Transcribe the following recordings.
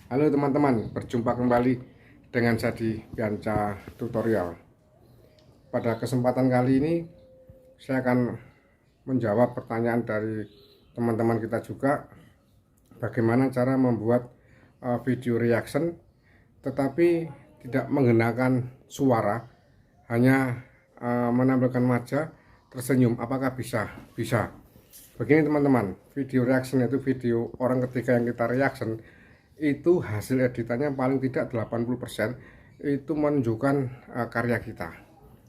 Halo teman-teman, berjumpa kembali dengan saya di Bianca Tutorial. Pada kesempatan kali ini saya akan menjawab pertanyaan dari teman-teman kita juga, bagaimana cara membuat video reaction tetapi tidak menggunakan suara, hanya menampilkan wajah tersenyum. Apakah bisa? Bisa. Begini teman-teman, video reaction itu video orang ketika yang kita reaction itu hasil editannya paling tidak 80% itu menunjukkan karya kita,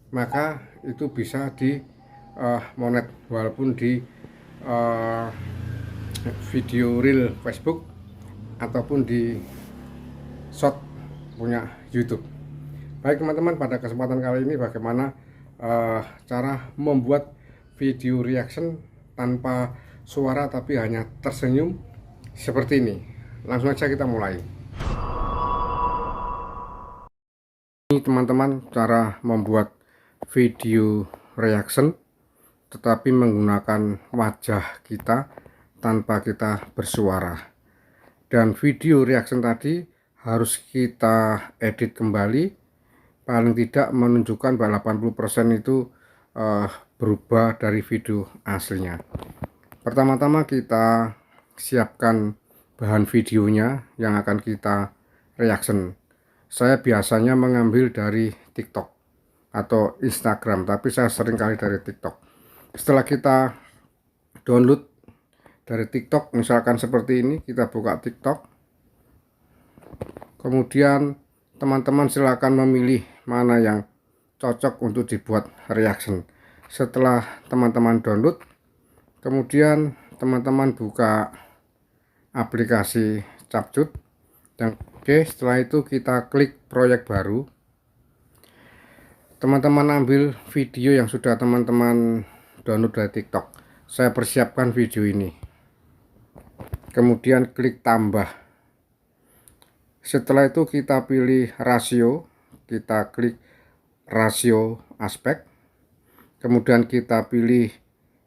maka itu bisa di monet walaupun di uh, video reel Facebook ataupun di short punya YouTube. Baik teman-teman, pada kesempatan kali ini bagaimana cara membuat video reaction tanpa suara tapi hanya tersenyum seperti ini. Langsung aja kita mulai. Ini teman-teman cara membuat video reaction tetapi menggunakan wajah kita tanpa kita bersuara. Dan video reaction tadi harus kita edit kembali, paling tidak menunjukkan bahwa 80% itu berubah dari video aslinya. Pertama-tama kita siapkan bahan videonya yang akan kita reaction. Saya biasanya mengambil dari TikTok atau Instagram, tapi saya sering kali dari TikTok. Setelah kita download dari TikTok, misalkan seperti ini, kita buka TikTok. Kemudian teman-teman silakan memilih mana yang cocok untuk dibuat reaction. Setelah teman-teman download, kemudian teman-teman buka aplikasi Capcut. Dan oke, setelah itu kita klik proyek baru. Teman-teman ambil video yang sudah teman-teman download dari TikTok. Saya persiapkan video ini. Kemudian klik tambah. Setelah itu kita pilih rasio, kita klik rasio aspek. Kemudian kita pilih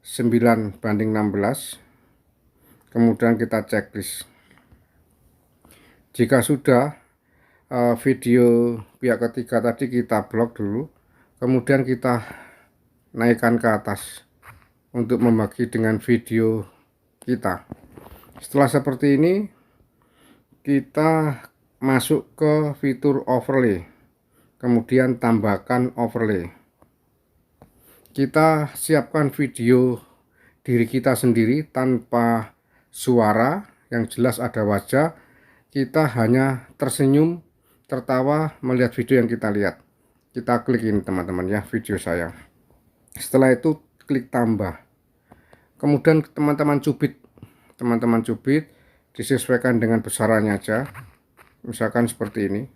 9:16. Kemudian kita checklist. Jika sudah, video pihak ketiga tadi kita blok dulu, kemudian kita naikkan ke atas untuk membagi dengan video kita. Setelah seperti ini, kita masuk ke fitur overlay, kemudian tambahkan overlay. Kita siapkan video diri kita sendiri tanpa suara, yang jelas ada wajah, kita hanya tersenyum, tertawa melihat video yang kita lihat. Kita klik ini teman-teman ya, video saya. Setelah itu klik tambah. Kemudian teman-teman cubit, disesuaikan dengan besarannya aja. Misalkan seperti ini.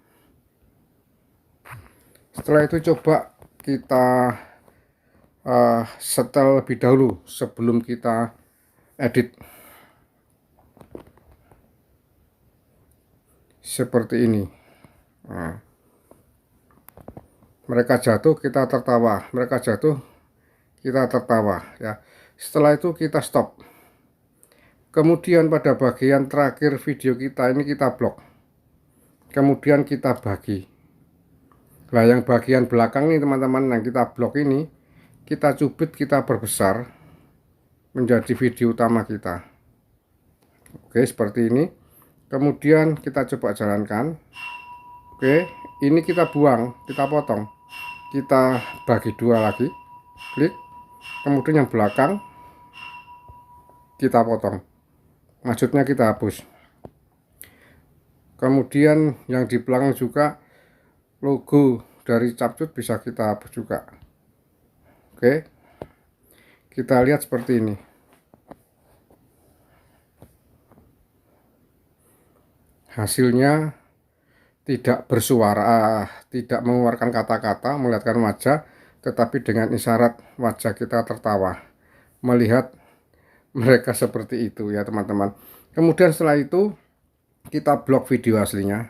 Setelah itu coba kita setel lebih dahulu sebelum kita edit. Seperti ini. Nah, mereka jatuh, kita tertawa. Mereka jatuh, kita tertawa ya. Setelah itu kita stop. Kemudian pada bagian terakhir video kita ini kita blok. Kemudian kita bagi. Nah, yang bagian belakang ini teman-teman, yang kita blok ini kita cubit, kita perbesar menjadi video utama kita. Oke, seperti ini. Kemudian kita coba jalankan. Oke, ini kita buang, kita potong, kita bagi dua lagi, klik. Kemudian yang belakang kita potong, maksudnya kita hapus. Kemudian yang di belakang juga logo dari Capcut bisa kita hapus juga. Oke, kita lihat seperti ini. Hasilnya tidak bersuara, tidak mengeluarkan kata-kata, melihatkan wajah, tetapi dengan isyarat wajah kita tertawa melihat mereka seperti itu ya teman-teman. Kemudian setelah itu kita blok video aslinya,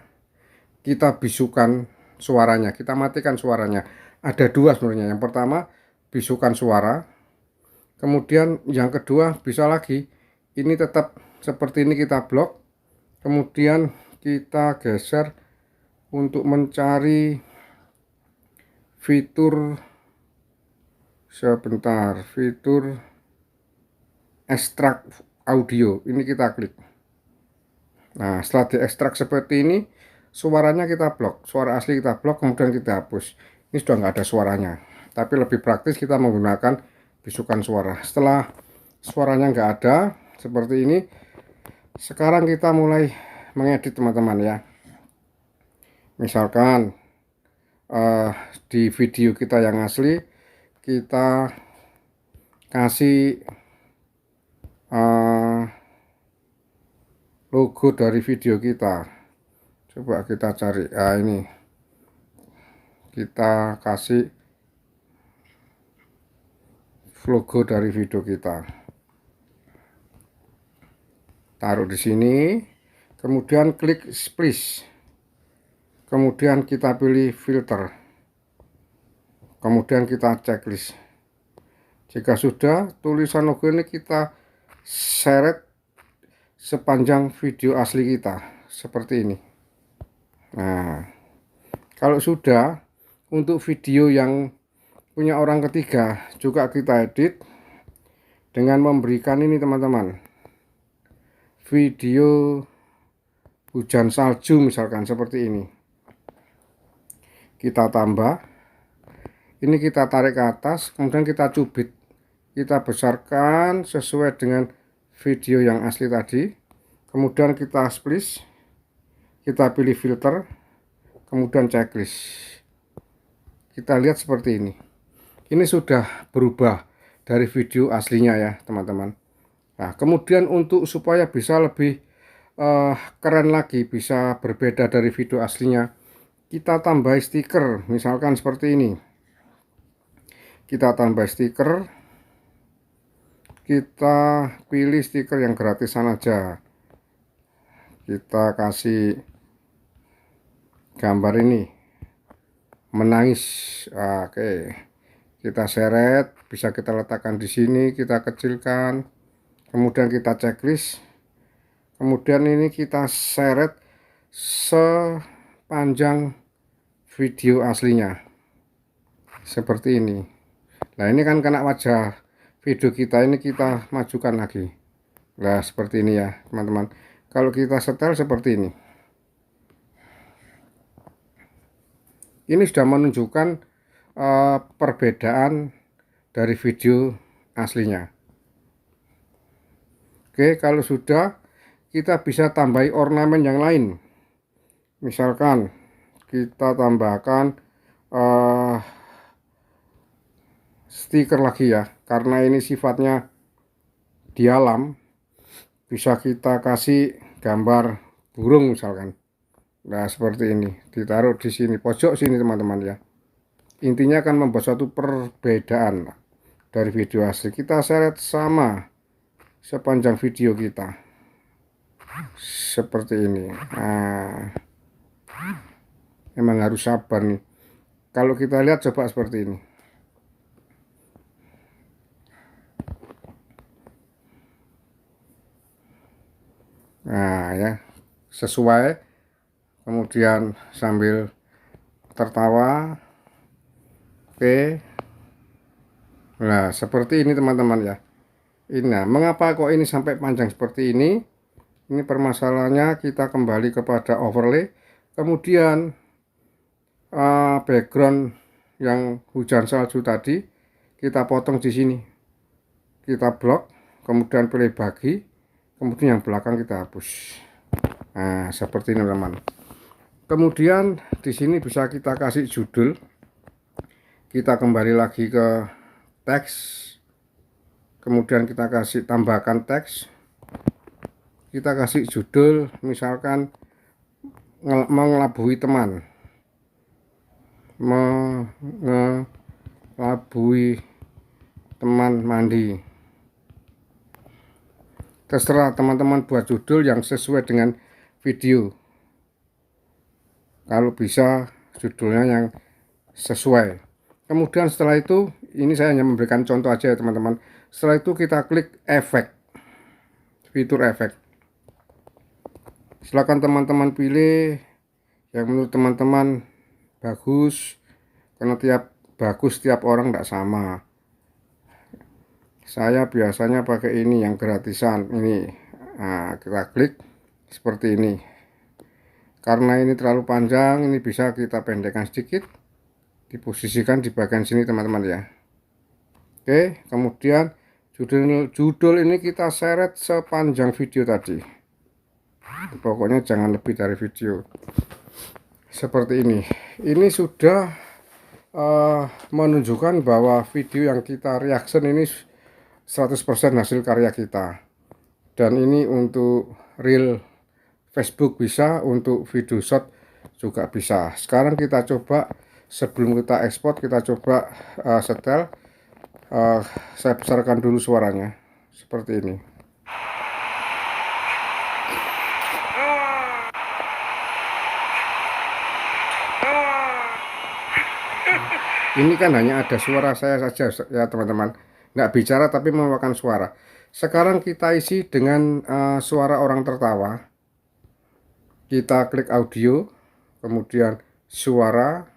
kita bisukan suaranya, kita matikan suaranya. Ada dua sebenarnya. Yang pertama bisukan suara, kemudian yang kedua bisa lagi ini tetap seperti ini kita blok. Kemudian kita geser untuk mencari fitur, sebentar, fitur ekstrak audio. Ini kita klik. Nah, setelah diekstrak seperti ini, suaranya kita blok, suara asli kita blok, kemudian kita hapus. Ini sudah nggak ada suaranya, tapi lebih praktis kita menggunakan bisukan suara. Setelah suaranya nggak ada seperti ini, sekarang kita mulai mengedit teman-teman ya. Misalkan di video kita yang asli kita kasih logo dari video kita. Coba kita cari, ini kita kasih logo dari video kita, taruh di sini, kemudian klik splish, kemudian kita pilih filter, kemudian kita checklist. Jika sudah, tulisan logo ini kita seret sepanjang video asli kita seperti ini. Nah, kalau sudah, untuk video yang punya orang ketiga juga kita edit dengan memberikan ini teman-teman, video hujan salju misalkan seperti ini. Kita tambah, ini kita tarik ke atas, kemudian kita cubit, kita besarkan sesuai dengan video yang asli tadi, kemudian kita splish, kita pilih filter, kemudian checklist. Kita lihat seperti ini. Ini sudah berubah dari video aslinya ya teman-teman. Nah, kemudian untuk supaya bisa lebih keren lagi, bisa berbeda dari video aslinya, kita tambah stiker, misalkan seperti ini. Kita tambah stiker, kita pilih stiker yang gratisan aja. Kita kasih gambar ini, menangis. Oke, kita seret, bisa kita letakkan di sini, kita kecilkan, kemudian kita checklist, kemudian ini kita seret sepanjang video aslinya seperti ini. Nah, ini kan kena wajah video kita, ini kita majukan lagi. Nah, seperti ini ya teman-teman. Kalau kita setel seperti ini, ini sudah menunjukkan perbedaan dari video aslinya. Oke, kalau sudah, kita bisa tambahi ornamen yang lain. Misalkan kita tambahkan stiker lagi ya, karena ini sifatnya di alam, bisa kita kasih gambar burung misalkan. Nah, seperti ini, ditaruh di sini, pojok sini teman-teman ya. Intinya akan membuat suatu perbedaan dari video asli. Kita seret sama sepanjang video kita seperti ini. Nah, memang harus sabar nih. Kalau kita lihat coba seperti ini. Nah ya, sesuai, kemudian sambil tertawa. Oke, nah seperti ini teman-teman ya. Nah, mengapa kok ini sampai panjang seperti ini? Ini permasalahannya, kita kembali kepada overlay, kemudian background yang hujan salju tadi kita potong di sini, kita blok, kemudian pilih bagi, kemudian yang belakang kita hapus. Nah, seperti ini teman-teman. Kemudian di sini bisa kita kasih judul. Kita kembali lagi ke teks, kemudian kita kasih tambahkan teks, kita kasih judul misalkan mengelabui teman, mengelabui teman mandi. Terserah teman-teman buat judul yang sesuai dengan video, kalau bisa judulnya yang sesuai. Kemudian setelah itu, ini saya hanya memberikan contoh aja ya teman-teman. Setelah itu kita klik efek, fitur efek. Silakan teman-teman pilih yang menurut teman-teman bagus, karena tiap orang tidak sama. Saya biasanya pakai ini yang gratisan ini. Nah, kita klik seperti ini. Karena ini terlalu panjang, ini bisa kita pendekkan sedikit, diposisikan di bagian sini teman-teman ya. Oke, kemudian judul ini kita seret sepanjang video tadi. Pokoknya jangan lebih dari video. Seperti ini. Ini sudah menunjukkan bahwa video yang kita reaction ini 100% hasil karya kita. Dan ini untuk real Facebook bisa, untuk video short juga bisa. Sekarang kita coba, sebelum kita ekspor, kita coba setel. Saya besarkan dulu suaranya seperti ini. Ini kan hanya ada suara saya saja ya teman-teman, nggak bicara tapi mengeluarkan suara. Sekarang kita isi dengan suara orang tertawa. Kita klik audio, kemudian suara,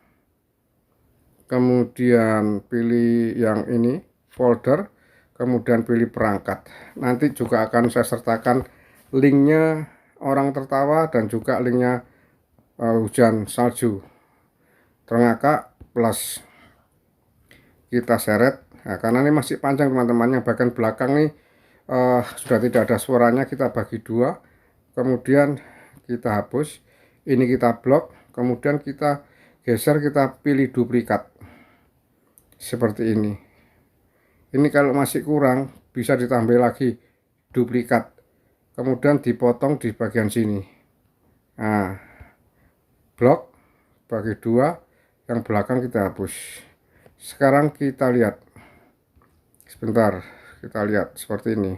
kemudian pilih yang ini folder, kemudian pilih perangkat. Nanti juga akan saya sertakan linknya orang tertawa dan juga linknya hujan salju terngakak plus. Kita seret. Nah, karena ini masih panjang teman-teman, yang bagian belakang nih sudah tidak ada suaranya, kita bagi dua, kemudian kita hapus, ini kita blok, kemudian kita geser, kita pilih duplikat seperti ini. Ini kalau masih kurang bisa ditambah lagi duplikat, kemudian dipotong di bagian sini. Nah, blok bagi dua, yang belakang kita hapus. Sekarang kita lihat, sebentar, kita lihat seperti ini.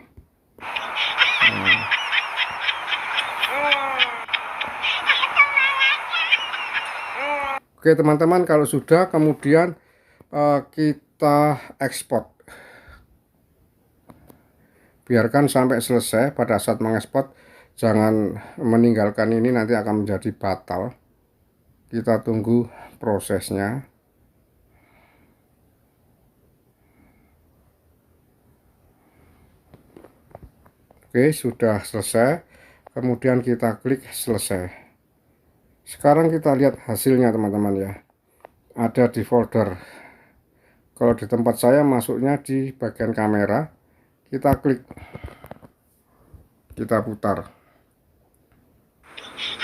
Oke teman-teman, kalau sudah kemudian kita ekspor. Biarkan sampai selesai. Pada saat mengekspor jangan meninggalkan ini, nanti akan menjadi batal. Kita tunggu prosesnya. Oke, sudah selesai. Kemudian kita klik selesai. Sekarang kita lihat hasilnya teman-teman ya. Ada di folder. Kalau di tempat saya masuknya di bagian kamera. Kita klik. Kita putar.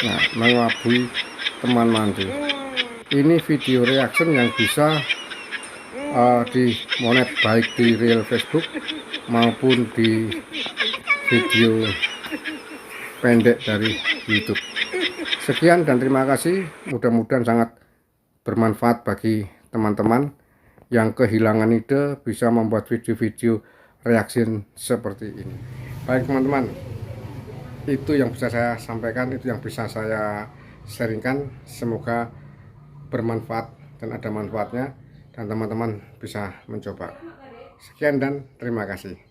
Nah, mengelabui teman mandi. Ini video reaction yang bisa di monet baik di real Facebook maupun di video pendek dari YouTube. Sekian dan terima kasih. Mudah-mudahan sangat bermanfaat bagi teman-teman yang kehilangan ide bisa membuat video-video reaction seperti ini. Baik teman-teman, itu yang bisa saya sampaikan, itu yang bisa saya sharingkan. Semoga bermanfaat dan ada manfaatnya, dan teman-teman bisa mencoba. Sekian dan terima kasih.